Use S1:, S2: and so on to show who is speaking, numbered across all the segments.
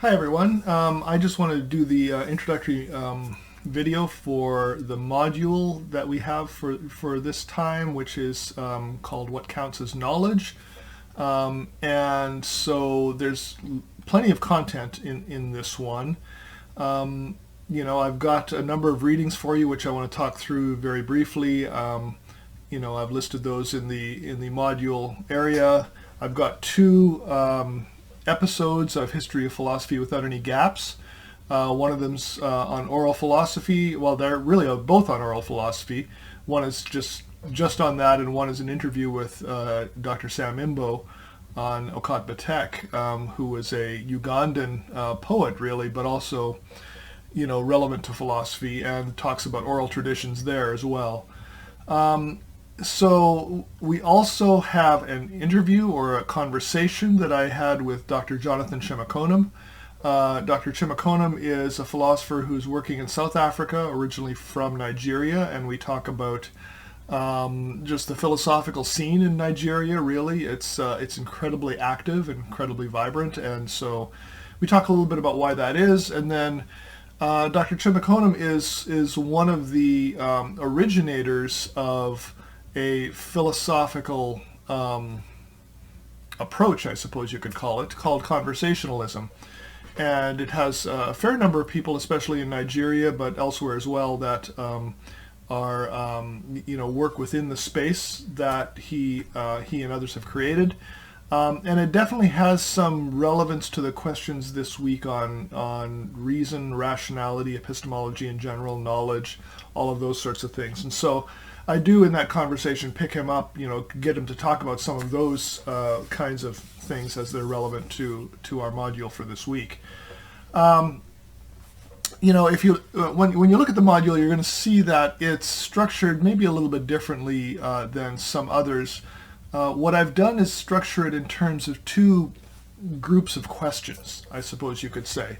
S1: Hi everyone. I just wanted to do the introductory video for the module that we have for this time, which is called What Counts as Knowledge. And so there's plenty of content in this one. I've got a number of readings for you, which I want to talk through very briefly. I've listed those in the module area. I've got two episodes of History of Philosophy without any gaps. One of them's on oral philosophy. Well, they're really both on oral philosophy. One is just on that, and one is an interview with Dr. Sam Imbo on Okat Batek, who was a Ugandan poet, really, but also, relevant to philosophy, and talks about oral traditions there as well. So we also have an interview or a conversation that I had with Dr. Jonathan Chemakonam. Dr. Chemakonam is a philosopher who's working in South Africa, originally from Nigeria, and we talk about just the philosophical scene in Nigeria. Really, it's incredibly active and incredibly vibrant, and so we talk a little bit about why that is, and then Dr. Chemakonam is one of the originators of a philosophical approach, I suppose you could call it, called conversationalism. And it has a fair number of people, especially in Nigeria, but elsewhere as well, that work within the space that he and others have created. And it definitely has some relevance to the questions this week on reason, rationality, epistemology in general, knowledge, all of those sorts of things. And so I do, in that conversation, pick him up, get him to talk about some of those kinds of things as they're relevant to our module for this week. If you when you look at the module, you're going to see that it's structured maybe a little bit differently than some others. What I've done is structure it in terms of two groups of questions, I suppose you could say.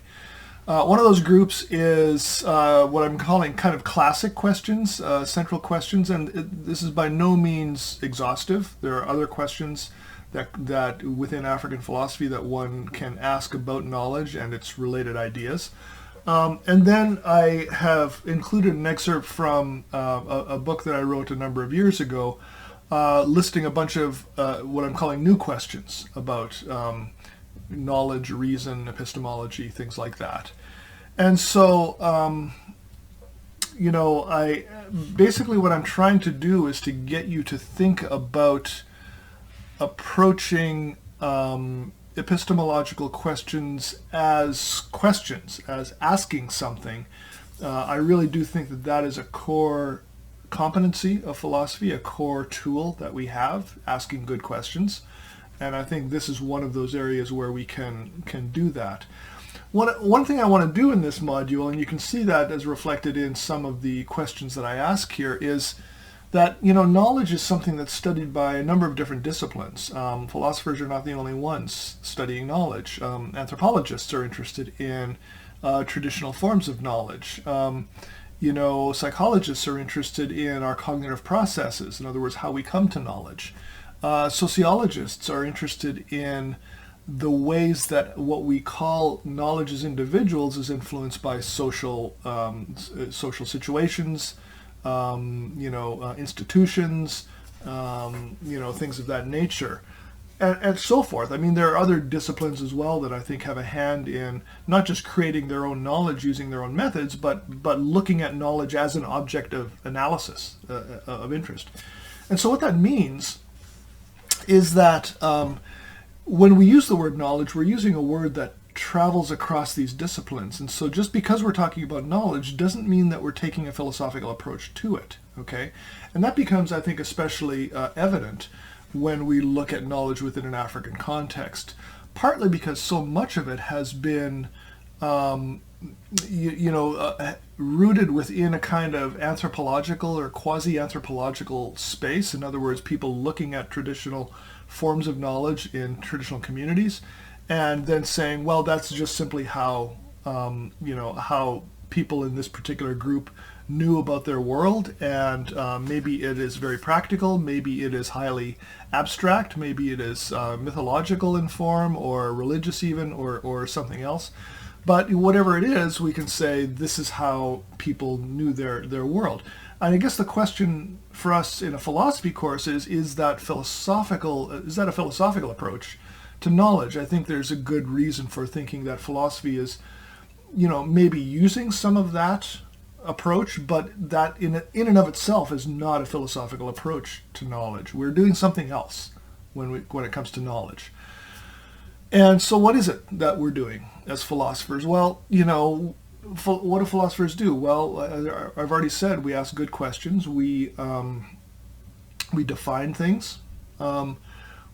S1: One of those groups is what I'm calling kind of classic questions, central questions, and this is by no means exhaustive. There are other questions that within African philosophy that one can ask about knowledge and its related ideas. And then I have included an excerpt from a book that I wrote a number of years ago, listing a bunch of what I'm calling new questions about knowledge, reason, epistemology, things like that. And so, I basically what I'm trying to do is to get you to think about approaching epistemological questions, as asking something. I really do think that is a core competency of philosophy, a core tool that we have, asking good questions. And I think this is one of those areas where we can do that. One thing I want to do in this module, and you can see that as reflected in some of the questions that I ask here, is that knowledge is something that's studied by a number of different disciplines. Philosophers are not the only ones studying knowledge. Anthropologists are interested in traditional forms of knowledge. Psychologists are interested in our cognitive processes, in other words, how we come to knowledge. Sociologists are interested in the ways that what we call knowledge as individuals is influenced by social situations, institutions, things of that nature, and so forth. I mean, there are other disciplines as well that I think have a hand in not just creating their own knowledge using their own methods, but looking at knowledge as an object of analysis, of interest. And so what that means is that when we use the word knowledge, we're using a word that travels across these disciplines. And so just because we're talking about knowledge doesn't mean that we're taking a philosophical approach to it, okay? And that becomes, I think, especially evident when we look at knowledge within an African context, partly because so much of it has been rooted within a kind of anthropological or quasi-anthropological space. In other words, people looking at traditional forms of knowledge in traditional communities and then saying, well, that's just simply how, how people in this particular group new about their world, and maybe it is very practical, maybe it is highly abstract, maybe it is mythological in form, or religious even, or something else. But whatever it is, we can say this is how people knew their world. And I guess the question for us in a philosophy course is that a philosophical approach to knowledge? I think there's a good reason for thinking that philosophy is, maybe using some of that approach, but that in and of itself is not a philosophical approach to knowledge. We're doing something else when it comes to knowledge. And so what is it that we're doing as philosophers? Well, what do philosophers do? Well, I've already said we ask good questions. We define things.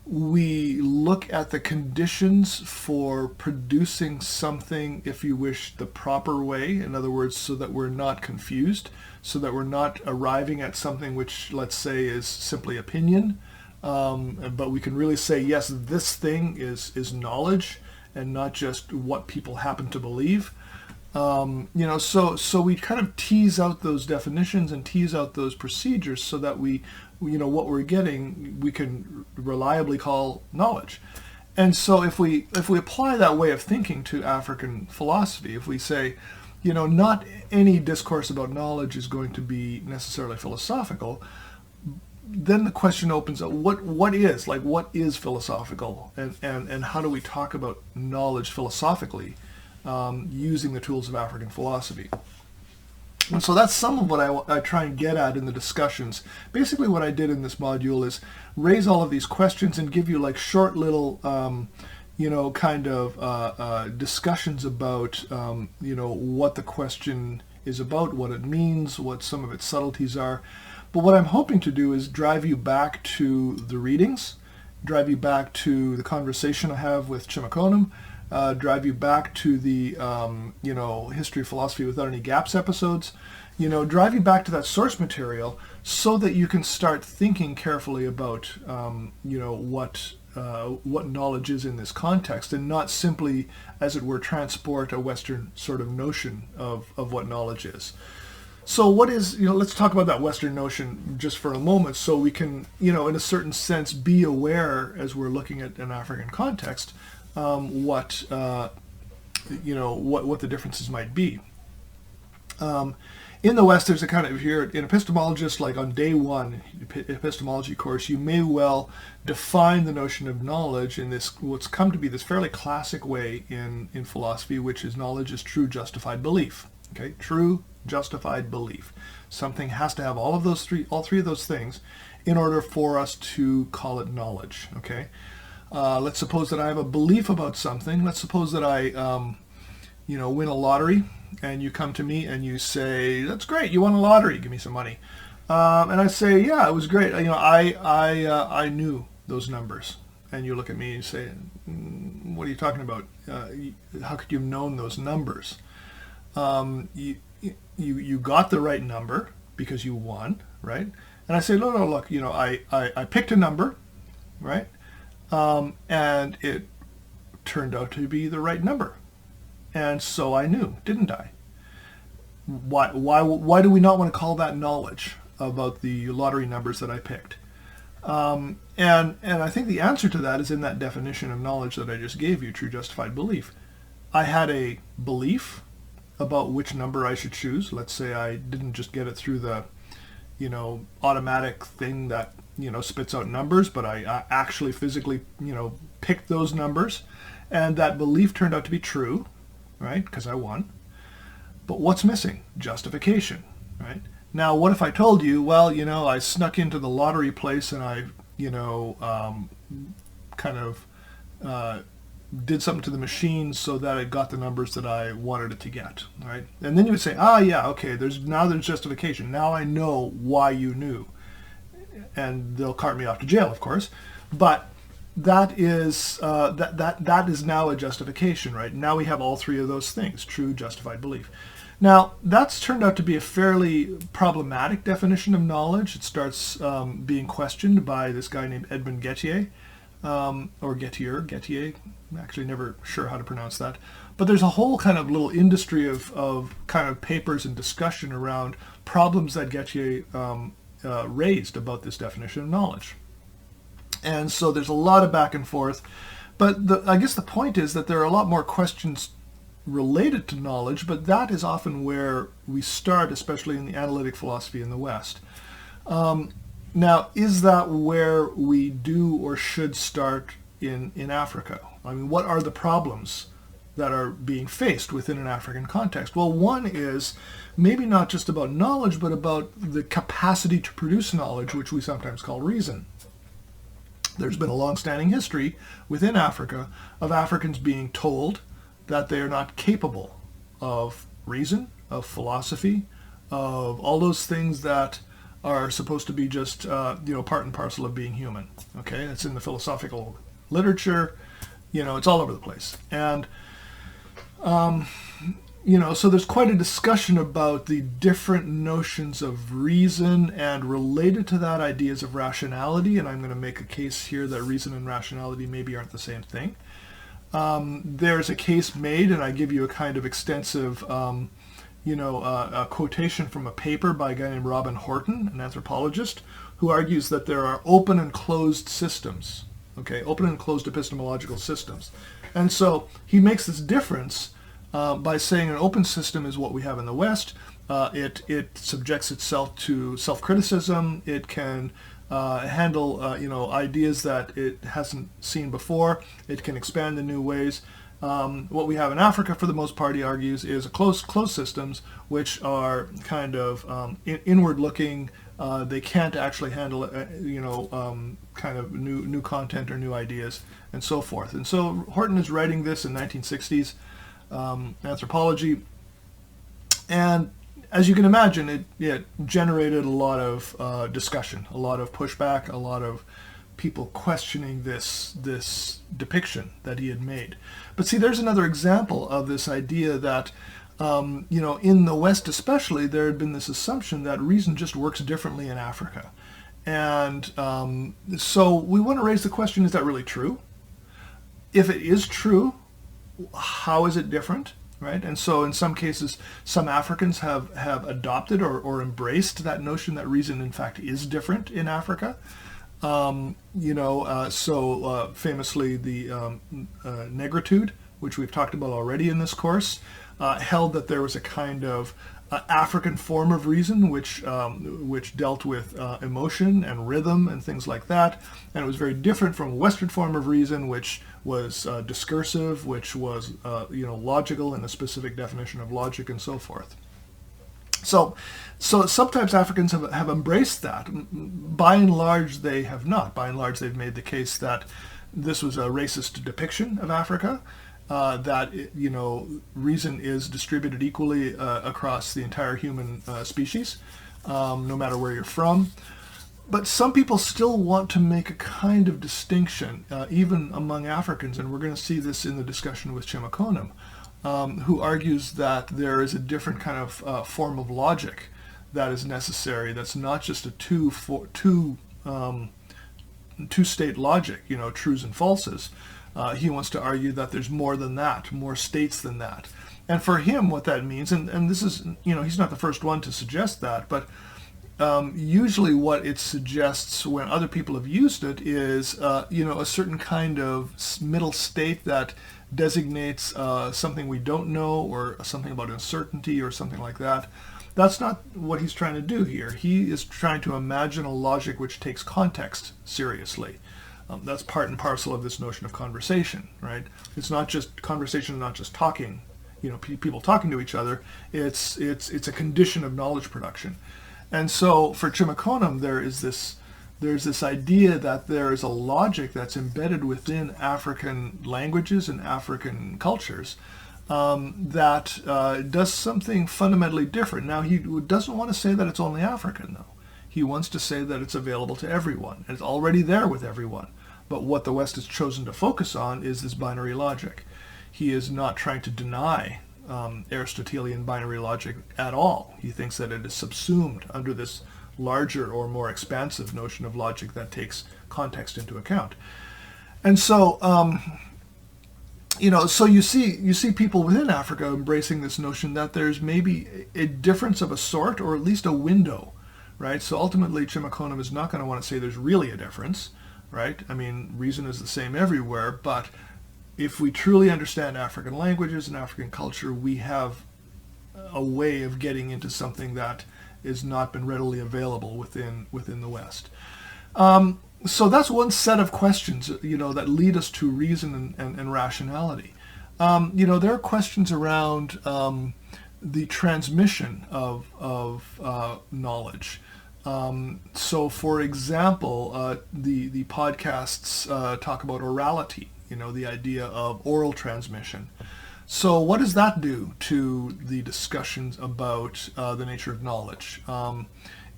S1: We look at the conditions for producing something, if you wish, the proper way. In other words, so that we're not confused, so that we're not arriving at something which, let's say, is simply opinion. But we can really say, yes, this thing is knowledge and not just what people happen to believe. So we kind of tease out those definitions and tease out those procedures so that what we're getting, we can reliably call knowledge. And so if we apply that way of thinking to African philosophy, if we say, not any discourse about knowledge is going to be necessarily philosophical, then the question opens up, what is philosophical, and how do we talk about knowledge philosophically using the tools of African philosophy? And so that's some of what I try and get at in the discussions. Basically what I did in this module is raise all of these questions and give you like short little discussions about what the question is about, what it means, what some of its subtleties are. But what I'm hoping to do is drive you back to the readings, drive you back to the conversation I have with Chimakonam, drive you back to the History of Philosophy Without Any Gaps episodes, drive you back to that source material so that you can start thinking carefully about what knowledge is in this context, and not simply, as it were, transport a Western sort of notion of what knowledge is. So what is, let's talk about that Western notion just for a moment, so we can, in a certain sense, be aware as we're looking at an African context, what the differences might be. In the West, there's a kind of, if you're an epistemologist, like on day one epistemology course, you may well define the notion of knowledge in this, what's come to be this fairly classic way in philosophy, which is knowledge is true justified belief. Okay, true justified belief. Something has to have all three of those things in order for us to call it knowledge. Okay. Let's suppose that I have a belief about something. Let's suppose that I, win a lottery, and you come to me and you say, "That's great, you won a lottery. Give me some money." And I say, "Yeah, it was great. I knew those numbers." And you look at me and you say, "What are you talking about? How could you have known those numbers?" You got the right number because you won, right? And I say, "No, look, I picked a number, right? And it turned out to be the right number. And so I knew, didn't I?" Why do we not want to call that knowledge about the lottery numbers that I picked? And I think the answer to that is in that definition of knowledge that I just gave you, true justified belief. I had a belief about which number I should choose. Let's say I didn't just get it through the, automatic thing that, spits out numbers, but I actually physically, picked those numbers, and that belief turned out to be true, right? Because I won. But what's missing? Justification, right? Now, what if I told you, well, I snuck into the lottery place and I, did something to the machine so that it got the numbers that I wanted it to get, right? And then you would say, yeah, okay, there's justification. Now I know why you knew. And they'll cart me off to jail, of course. But that is that is now a justification, right? Now we have all three of those things, true justified belief. Now, that's turned out to be a fairly problematic definition of knowledge. It starts being questioned by this guy named Edmund Gettier. or Gettier, I'm actually never sure how to pronounce that. But there's a whole kind of little industry of kind of papers and discussion around problems that Gettier raised about this definition of knowledge. And so there's a lot of back and forth. But I guess the point is that there are a lot more questions related to knowledge, but that is often where we start, especially in the analytic philosophy in the West. Now, is that where we do or should start in Africa? I mean, what are the problems that are being faced within an African context? Well, one is maybe not just about knowledge, but about the capacity to produce knowledge, which we sometimes call reason. There's been a long-standing history within Africa of Africans being told that they are not capable of reason, of philosophy, of all those things that are supposed to be just part and parcel of being human. Okay, it's in the philosophical literature. It's all over the place. And so there's quite a discussion about the different notions of reason, and related to that, ideas of rationality. And I'm going to make a case here that reason and rationality maybe aren't the same thing. There's a case made, and I give you a kind of extensive, a quotation from a paper by a guy named Robin Horton, an anthropologist, who argues that there are open and closed systems, open and closed epistemological systems. And so he makes this difference by saying an open system is what we have in the West. It subjects itself to self-criticism. It can handle ideas that it hasn't seen before. It can expand in new ways. What we have in Africa, for the most part, he argues, is a closed systems, which are kind of inward-looking. They can't actually handle, kind of new content or new ideas, and so forth. And so Horton is writing this in 1960s anthropology, and as you can imagine, it generated a lot of discussion, a lot of pushback, a lot of people questioning this depiction that he had made. But see, there's another example of this idea that, in the West especially, there had been this assumption that reason just works differently in Africa. And so we want to raise the question, is that really true? If it is true, how is it different? Right? And so in some cases, some Africans have adopted or embraced that notion that reason, in fact, is different in Africa. Famously the negritude, which we've talked about already in this course, held that there was a kind of African form of reason which dealt with emotion and rhythm and things like that, and it was very different from a Western form of reason, which was discursive, which was logical in a specific definition of logic, and so forth. So sometimes Africans have embraced that. By and large, they have not. By and large, they've made the case that this was a racist depiction of Africa, that reason is distributed equally across the entire human species, no matter where you're from. But some people still want to make a kind of distinction, even among Africans, and we're going to see this in the discussion with Chimokonem, who argues that there is a different kind of form of logic that is necessary, that's not just a two-state logic, trues and falses. He wants to argue that there's more than that, more states than that. And for him, what that means, and this is, he's not the first one to suggest that, but usually what it suggests when other people have used it is, a certain kind of middle state that designates something we don't know, or something about uncertainty, or something like that. That's not what he's trying to do here. He is trying to imagine a logic which takes context seriously. That's part and parcel of this notion of conversation, right? It's not just conversation, not just talking, people talking to each other. It's a condition of knowledge production. And so for Chimokonem, there's this idea that there is a logic that's embedded within African languages and African cultures that does something fundamentally different. Now, he doesn't want to say that it's only African, though. He wants to say that it's available to everyone. It's already there with everyone. But what the West has chosen to focus on is this binary logic. He is not trying to deny Aristotelian binary logic at all. He thinks that it is subsumed under this larger or more expansive notion of logic that takes context into account. And so, so you see people within Africa embracing this notion that there's maybe a difference of a sort, or at least a window, right? So ultimately, Chimokonum is not going to want to say there's really a difference, right? I mean, reason is the same everywhere, but if we truly understand African languages and African culture, we have a way of getting into something that has not been readily available within the West. So that's one set of questions, that lead us to reason and rationality. There are questions around the transmission of knowledge. So, for example, the podcasts talk about orality, the idea of oral transmission. So what does that do to the discussions about the nature of knowledge?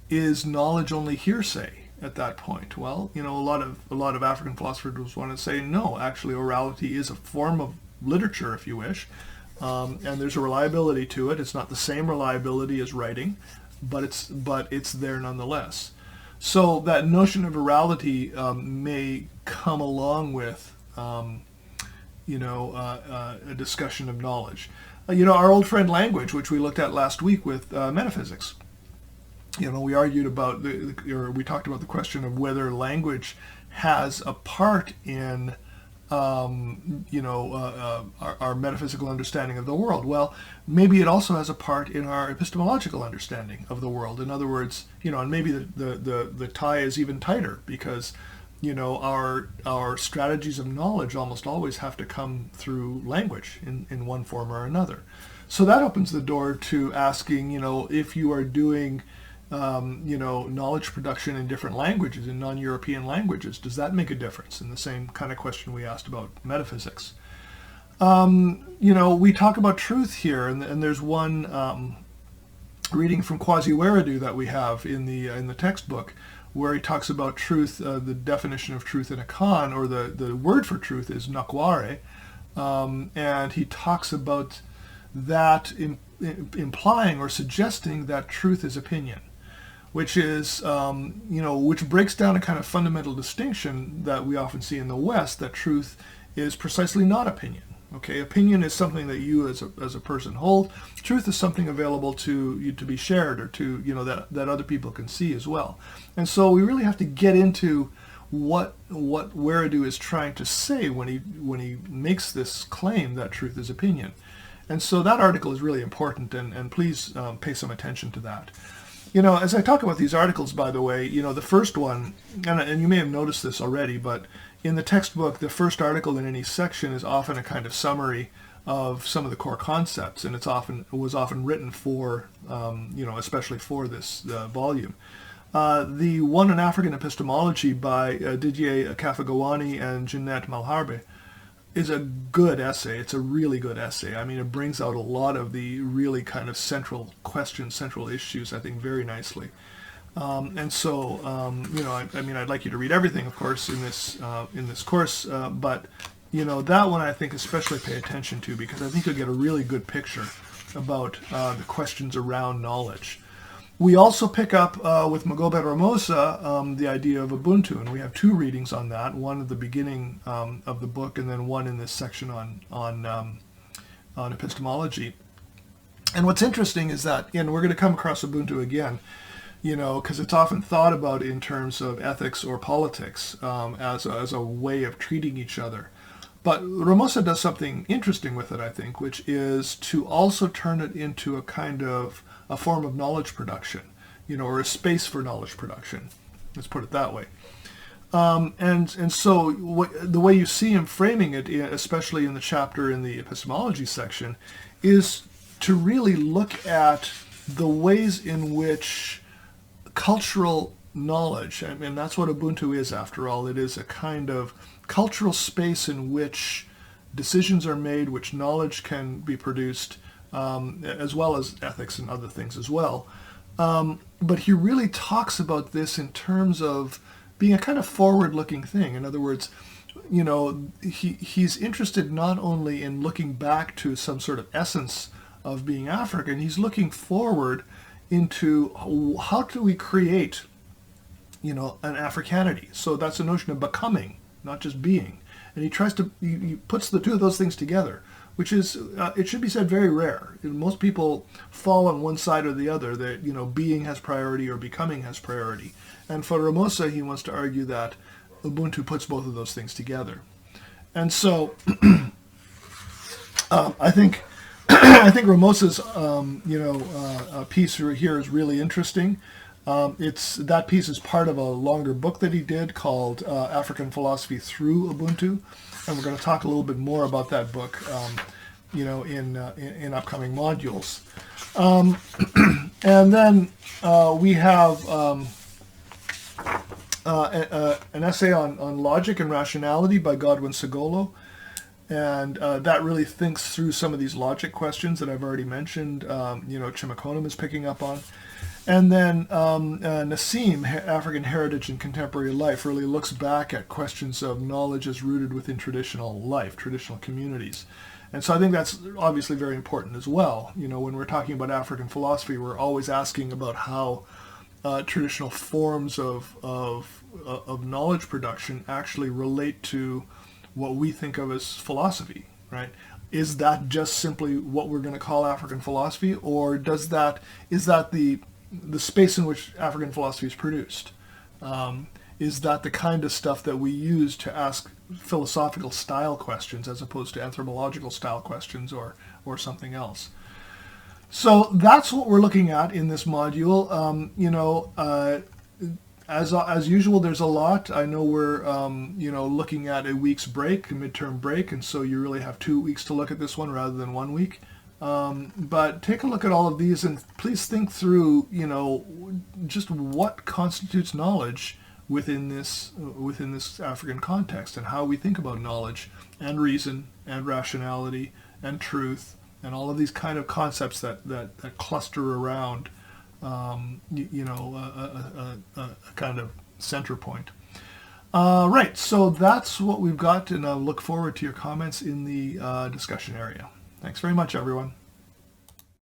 S1: Is knowledge only hearsay at that point? Well, a lot of African philosophers want to say no. Actually, orality is a form of literature, if you wish, and there's a reliability to it. It's not the same reliability as writing, but it's there nonetheless. So that notion of orality may come along with a discussion of knowledge. Our old friend language, which we looked at last week with metaphysics. We argued about we talked about the question of whether language has a part in our metaphysical understanding of the world. Well, maybe it also has a part in our epistemological understanding of the world. In other words, and maybe the tie is even tighter, because our strategies of knowledge almost always have to come through language in one form or another. So that opens the door to asking, if you are doing knowledge production in different languages, in non-European languages, does that make a difference? And the same kind of question we asked about metaphysics. We talk about truth here, and there's one reading from Kwasi Wiredu that we have in the textbook, where he talks about truth. The definition of truth in Akan, or the word for truth, is nakware, and he talks about that implying or suggesting that truth is opinion, which is, which breaks down a kind of fundamental distinction that we often see in the West, that truth is precisely not opinion. Okay, opinion is something that you as a person hold. Truth is something available to you to be shared, or to, that other people can see as well. And so we really have to get into what Wiredu is trying to say when he makes this claim that truth is opinion. And so that article is really important, and please pay some attention to that. As I talk about these articles, by the way, the first one, and you may have noticed this already, but in the textbook, the first article in any section is often a kind of summary of some of the core concepts, and it was often written for, especially for this volume. The one on African epistemology by Didier Kafagawani and Jeanette Malharbe is a good essay. It's a really good essay. I mean, it brings out a lot of the really kind of central questions, central issues, I think, very nicely. And so, I'd like you to read everything, of course, in this course, but that one I think especially pay attention to, because I think you'll get a really good picture about the questions around knowledge. We also pick up with Magobe Ramosa the idea of Ubuntu, and we have two readings on that, one at the beginning of the book, and then one in this section on epistemology. And what's interesting is that, and we're going to come across Ubuntu again, because it's often thought about in terms of ethics or politics as a way of treating each other. But Ramosa does something interesting with it, I think, which is to also turn it into a kind of a form of knowledge production, or a space for knowledge production. Let's put it that way. And so the way you see him framing it, especially in the chapter in the epistemology section, is to really look at the ways in which cultural knowledge, I mean, that's what Ubuntu is after all. It is a kind of cultural space in which decisions are made, which knowledge can be produced, as well as ethics and other things as well. But he really talks about this in terms of being a kind of forward-looking thing. In other words, he's interested not only in looking back to some sort of essence of being African, he's looking forward into how do we create, an Africanity. So that's a notion of becoming, not just being. And he puts the two of those things together, which is, it should be said, very rare. Most people fall on one side or the other, that, being has priority or becoming has priority. And for Ramosa, he wants to argue that Ubuntu puts both of those things together. And so I think I think Ramosa's piece here is really interesting. That piece is part of a longer book that he did called African Philosophy Through Ubuntu, and we're going to talk a little bit more about that book, in upcoming modules. And then we have an essay on logic and rationality by Godwin Segolo. And that really thinks through some of these logic questions that I've already mentioned, Chimokonim is picking up on. And then Nassim, African Heritage and Contemporary Life, really looks back at questions of knowledge as rooted within traditional life, traditional communities. And so I think that's obviously very important as well. When we're talking about African philosophy, we're always asking about how traditional forms of knowledge production actually relate to what we think of as philosophy, right? Is that just simply what we're going to call African philosophy, or is that the space in which African philosophy is produced? Is that the kind of stuff that we use to ask philosophical style questions as opposed to anthropological style questions or something else? So that's what we're looking at in this module. As usual, there's a lot. I know we're looking at a week's break, a midterm break, and so you really have 2 weeks to look at this one rather than 1 week. But take a look at all of these, and please think through, just what constitutes knowledge within this African context, and how we think about knowledge and reason and rationality and truth and all of these kind of concepts that cluster around a kind of center point. Right, so that's what we've got, and I look forward to your comments in the discussion area. Thanks very much, everyone.